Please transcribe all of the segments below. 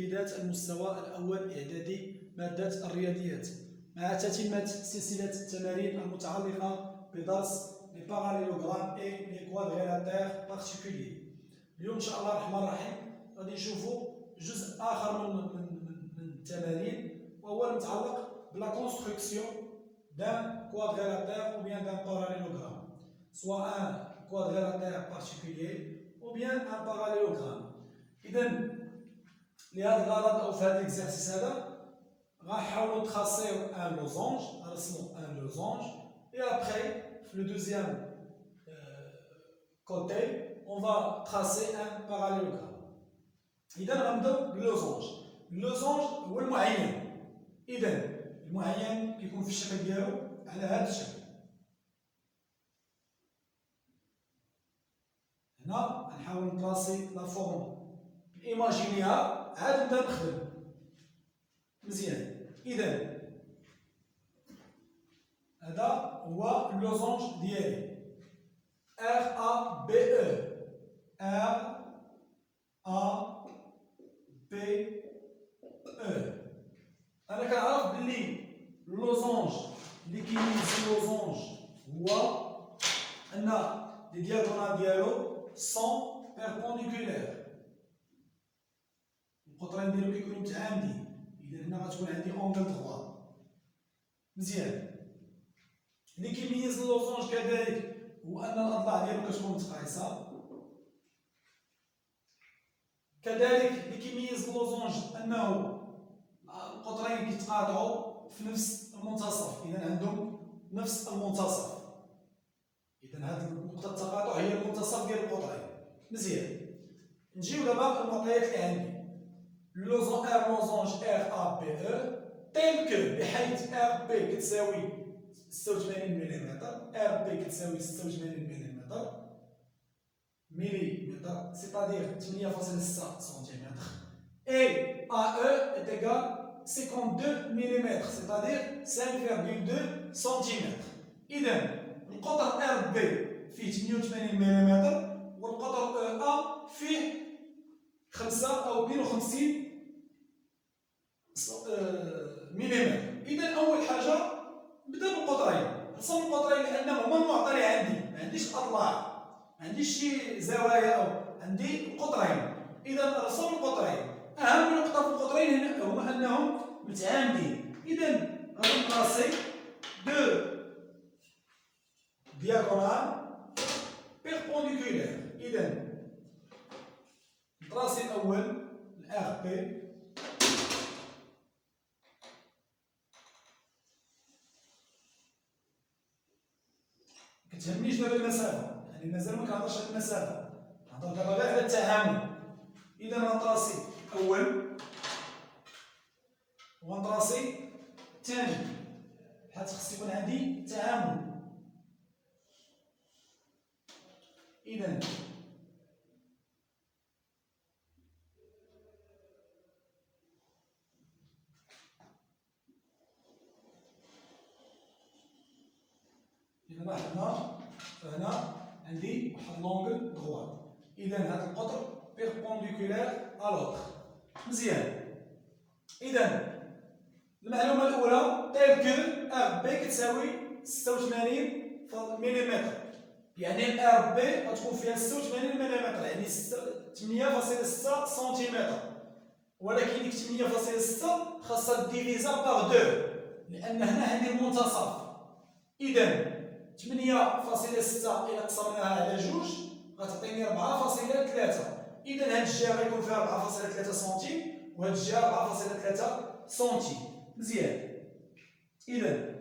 سيدات المستوى الأول إعدادي مادة الرياضيات مع تتمة سلسلة التمارين المتعلقة بدرس لي باراليلوغرام اي لي كوادريلاتير بارتيكولير. اليوم إن شاء الله الرحمن الرحيم غادي نشوفوا جزء آخر من التمارين، وهو المتعلق بلا كونستركسيون دان كوادريلاتير أو بيان دان باراليلوغرام، سواء ان كوادريلاتير بارتيكولير أو بيان ان باراليلوغرام. إذا لهذا الغرض أو في هذا الإكزرسيس هذا غنحاولو نتراسيو ان لوزونج، نرسمو ان لوزونج، et après le deuxième côté on va tracer un parallélogramme. إذا غنبداو باللوزونج. اللوزونج هو المعين. إذا المعين كيكون في الشكل ديالو على هذا الشكل. هنا غنحاول نطراسي لا فورم ايماجينيها، عاد نبدا نخدم مزيان. إذا هذا هو اللوزونج ديالي R A B E R A B E. أنا كنعرف بلي اللوزونج اللي كيميز اللوزونج هو أن لي دياغونال ديالو سون بيربونديكولير، القطرين ديالو كيكونوا متعامدين. إذا هنا غتكون عندي أونغل دغوا مزيان. اللي كيميز اللوزونج كذلك هو أن الأضلاع ديالو كتكون متقايسة. كذلك اللي كيميز اللوزونج أنه القطرين كيتقاطعوا في نفس المنتصف، إذا عندهم نفس المنتصف. إذا هذه نقطة التقاطع هي المنتصف ديال القطرين مزيان. نجيو دابا المعطيات اللي عندي. لوزونج R A B E تيل كو، بحيث R B كتساوي 86 ملم، R B كتساوي 86 ملم، سيتادير 8.6 سنتيمتر، et AE est égal 52 ملم، c'est-à-dire 5,2 سنتيمتر. إذا القطر RB فيه 88 ملم والقطر EA فيه 5 أو 52 ملم. إذا أول حاجة نبدا بالقطرين، نرسم القطرين لأنهم هما المعطى اللي عندي، ما عنديش أضلاع، ما عنديش شي زوايا، أو عندي القطرين. إذا نرسم القطرين. أهم نقطة في القطرين هما أنهم متعامدين. إذا غادي نطراسي دو دياغونال بيربونديكولير. إذا نطراسي الأول الآر بي، كتهمنيش دابا المسافة، يعني مازال ما كنهضرش على المسافة، نهضر دابا غير على التعامد. إذا غنطراسي الأول وغنطراسي الثاني، بحال خص يكون عندي تعامد. إذا لاحظنا فهنا عندي واحد لونغل دغوا. إذا هذا القطر بيربونديكولير أ لوطر مزيان. إذا المعلومة الأولى تيل كو ار بي كتساوي 86 ملم، يعني الار بي غتكون فيها 86 ملم، يعني 8.6 سنتيمتر. ولكن ديك 8.6 خاصها ديفيزا باغ 2 لأن هنا عندي المنتصف. إذا 8.6 إلا قسمناها على جوج غتعطيني 4.3. إذا هاد الجهة غيكون فيها 4.3 سنتيم وهاد الجهة 4.3 سنتيم مزيان. إذا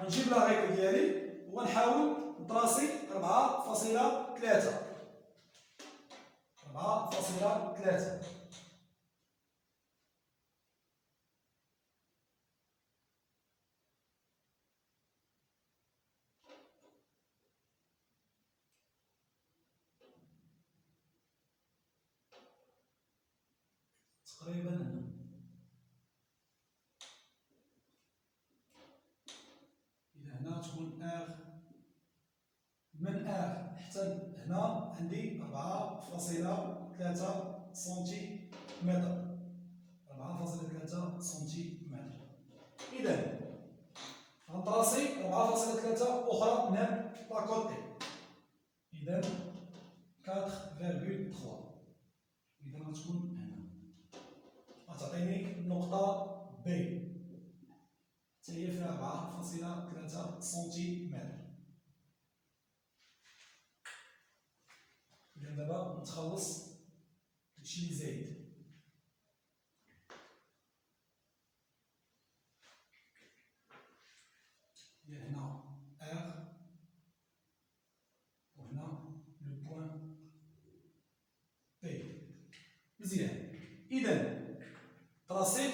غنجيب لا ريكل ديالي وغنحاول نطراسي 4.3. تقريبا هنا. إذا هنا تكون ار، من ار حتى هنا عندي 4.3 سنتيمتر. 4.3 أخرى من لاكوتي. إذا 4.3 إذا غتكون هنا. غتعطيني النقطة B حتى هي فيها 4.3 سنتيمتر. إذا دابا نتخلص داكشي اللي زايد. هنا R وهنا لو بوان P. مزيان. إذا tracé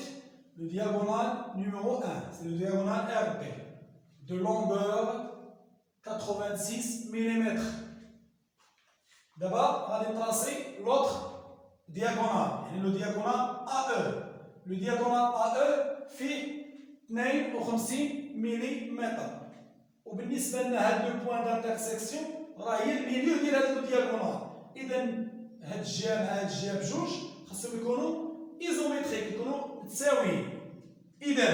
le diagonale numéro 1, c'est le diagonale RP de longueur 86 mm. D'abord, on va tracer l'autre diagonale, le diagonale AE. Le diagonale AE fait 52 mm. وبالنسبة لنا هاد لو بوان دانترسيكسيون راه هي الميليو ديال هاد لو دياغونال. إذا هاد الجهة مع هاد الجهة بجوج خاصهم يكونوا ايزومتريك، يكونوا متساويين. إذا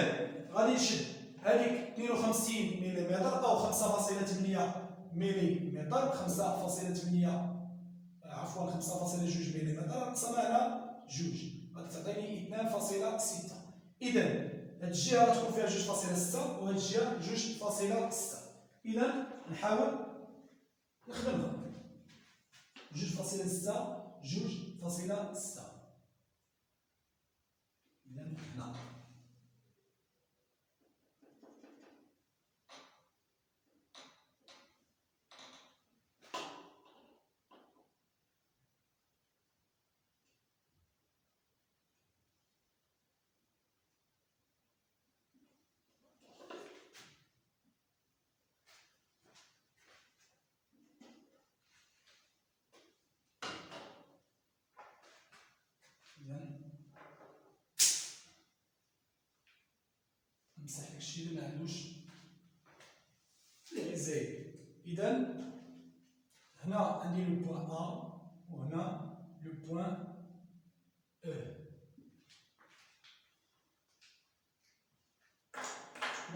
غادي نشد هذيك 52 ملم أو 5.8 ملم، 5.8 عفوا 5.2 ملم نقسمها على جوج غادي تعطيني 2.6. إذا هاد الجهة غتكون فيها 2.6 وهاد الجهة 2.6. إذا نحاول نخدمها 2.6 2.6. إذا هنا نمسح داكشي اللي معندوش اللي زايد. إذا هنا عندي لو بوان A وهنا لو بوان E.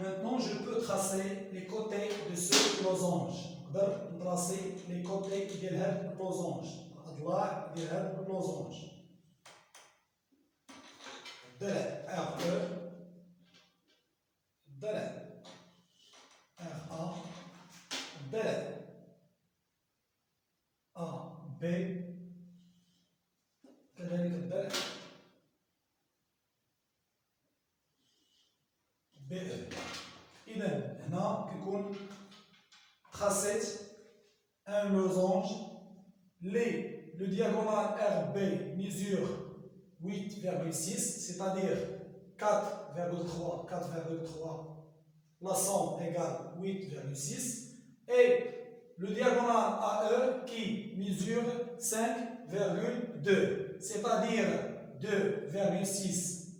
Maintenant, je peux tracer les côtés de ce losange. نقدر نتراسي les côtés ديال هاد اللوزونج، الأضلاع ديال هاد اللوزونج. الضلع R2، الضلع RA، الضلع AB، كذلك الضلع BE. إذا هنا كيكون tracé un losange. Le diagonale RB mesure 8,6, c'est-à-dire 4,3, la somme égale 8,6, et le diagonale AE qui mesure 5,2, c'est-à-dire 2,6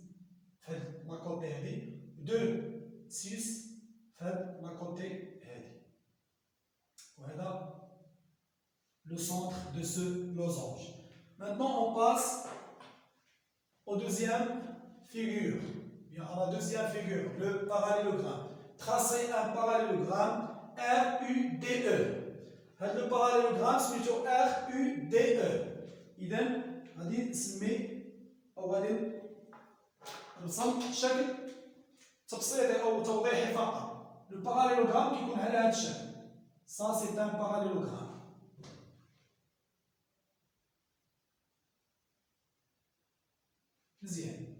fait la côté هذه 2,6 fait la côté هذه. Voilà le centre de ce losange. Maintenant, on passe au deuxième figure. Bien, à la deuxième figure, le parallélogramme. Tracer un parallélogramme RUDE. Le parallélogramme c'est RUDE. إذا غادي نسمي أو غادي نرسم شكل تبسيطي أو توضيحي فقط. Le parallélogramme كيكون على هذا الشكل. Ça c'est un parallélogramme. مزيان.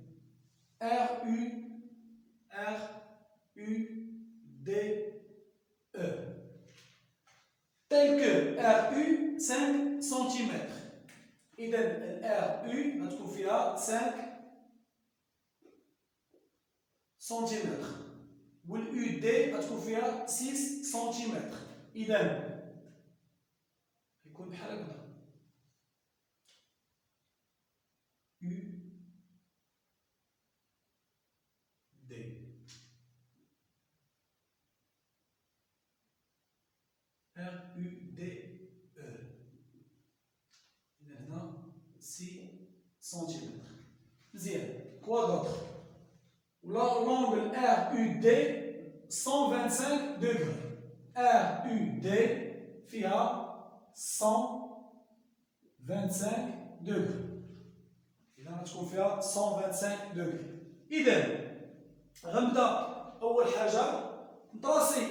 RUDE tel que RU 5 cm. إذا RU غتكون فيها 5 سنتيمتر والUD غتكون فيها 6 سنتيمتر. إذا يكون بحال هكذا RUDE. إذا هنا 6 سنتيمتر. مزيان. كوا دوطخ؟ L'angle RUD 125 degrés. RUD فيها 125 دوغري. إذا غتكون فيها 125 دوغري. إذا غنبدا أول حاجة نطراسي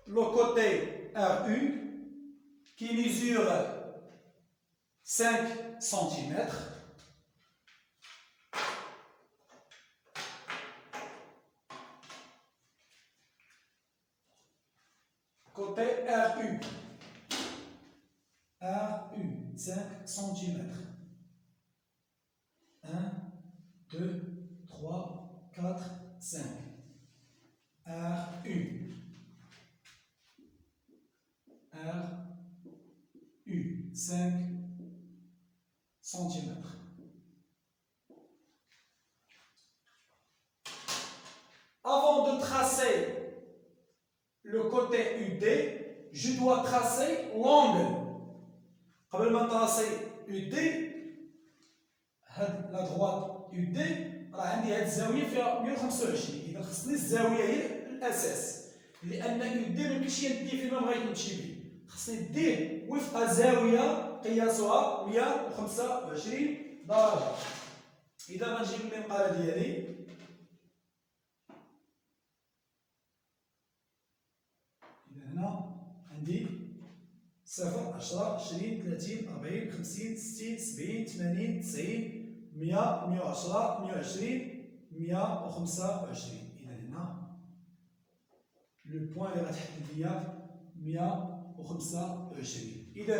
لو كوتي RU qui mesure 5 cm. Côté RU. RU, 5 cm. 1, 2, 3, 4, 5. RU. RU, 5 cm. Avant de tracer le côté UD, je dois tracer l'angle. قبل ما نطراسي UD، هاد لا دروات UD راه عندي هاد الزاوية فيها 125. إذا خصني الزاوية هي الأساس، لأن UD ميمكنش نديه فين ما بغيت نمشي به، خصني نديه وفق زاوية قياسها 125 درجة. إذا غنجيب المنقارة ديالي، عندي 0 10 20 30 40 50 60 70 80 90 100 110 120 125. إذا هنا لو بوان اللي غتحدد ليا 125. إذا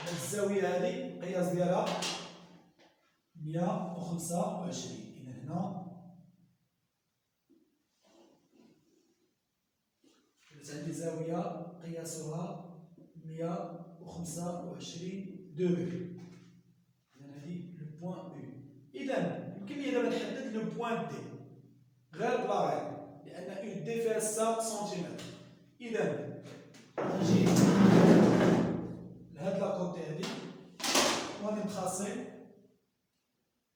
هاد الزاوية هادي القياس ديالها 125. إذا هنا عندي زاوية قياسها 125 دوغري. إذا هذه لو بوان أو. إذا يمكن لي دابا نحدد لو بوان دي غير بلا ريغل، لأن أو دي فيها 6 سنتيمتر. إذا نجي لهاد لاكوتي هادي وغادي نتخاصي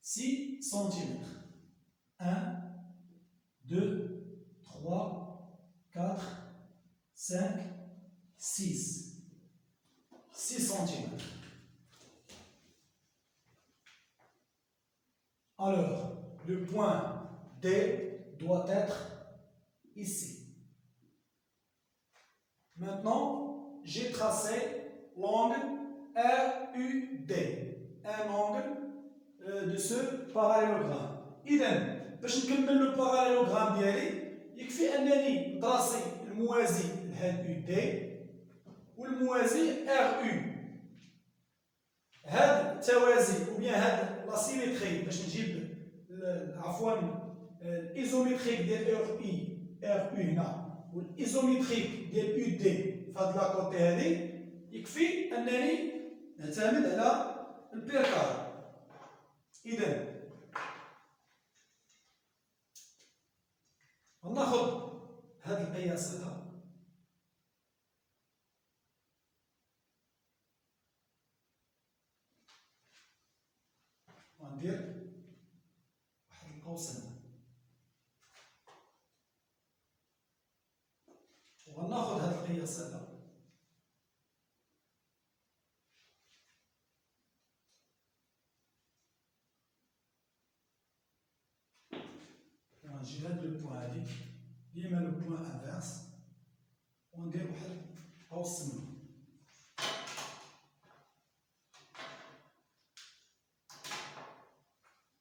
6 سنتيمتر. 1 2 3 4 5 6 cm. Alors, le point D doit être ici. Maintenant, j'ai tracé l'angle RUD, un angle de ce parallélogramme. إذا باش نكمل لو باراليلوغرام ديالي يكفي أنني نطراسي الموازي لهاد UD والموازي RU. هاد التوازي او بيان هاد لا سيميتري باش نجيب عفوا الايزوميتريك ديال RU هنا والايزوميتريك ديال UD في هاد لاكوتي هادي، يكفي أنني نعتمد على البيركار. إذا غناخد هاد القياس هذا وندير واحد القوس هنا، وغناخد هاد القياس هذا ونجي لهاد لو بوان هادي ديما لو بوان انفيرس وندير واحد قوس تما.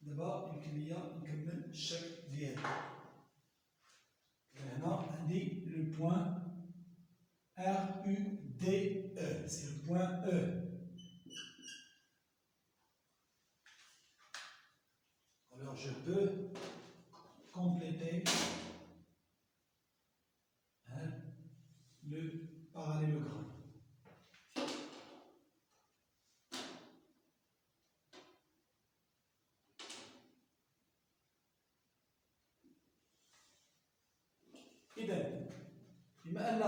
دابا يمكن ليا نكمل الشكل ديالي. هنا عندي لو بوان RUDE، c'est le point E. Alors je peux compléter le parallélogramme. إذا بما أن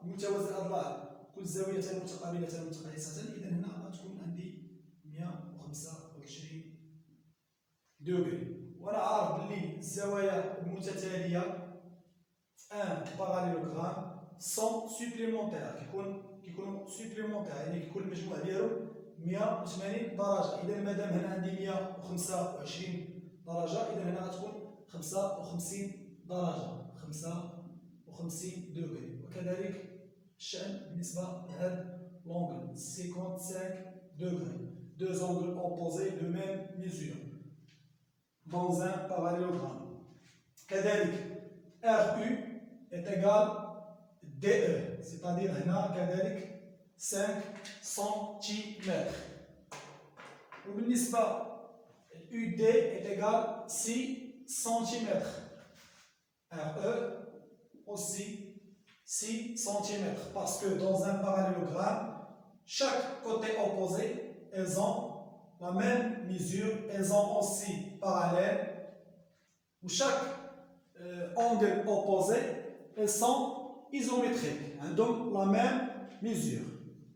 متوازي الأضلاع كل زاوية متقابلة متقايسة، إذا هنا غتكون عندي 125 دوغري. وأنا عارف بلي الزوايا المتتالية un parallélogramme sans supplémentaire كيكون supplémentaire يعني كيكون المجموع ديالو 180 درجة. إذا مادام هنا عندي 125 درجة إذا هنا غتكون 55 درجة 55 دوغري. وكذلك الشأن بالنسبة لهذا l'angle 55 degrés. Deux angles opposés de même mesure dans un parallélogramme. كذلك RU est égal DE, c'est-à-dire هنا كذلك 5 cm. وبالنسبة UD est égal 6 cm. RE aussi 6 cm. Parce que dans un parallélogramme, chaque côté opposé, elles ont la même mesure, elles ont aussi parallèle. Ou chaque angle opposé, elles sont isométriques, donc la même mesure.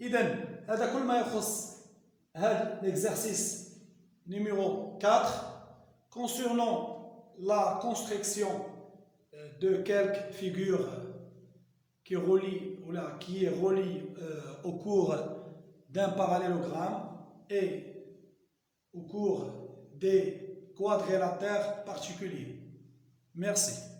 إذن هذا كل ما يخص هذا l'exercice numéro 4 concernant la construction de quelques figures qui est reliée au cours d'un parallélogramme et au cours des quadrilatères particuliers. Merci.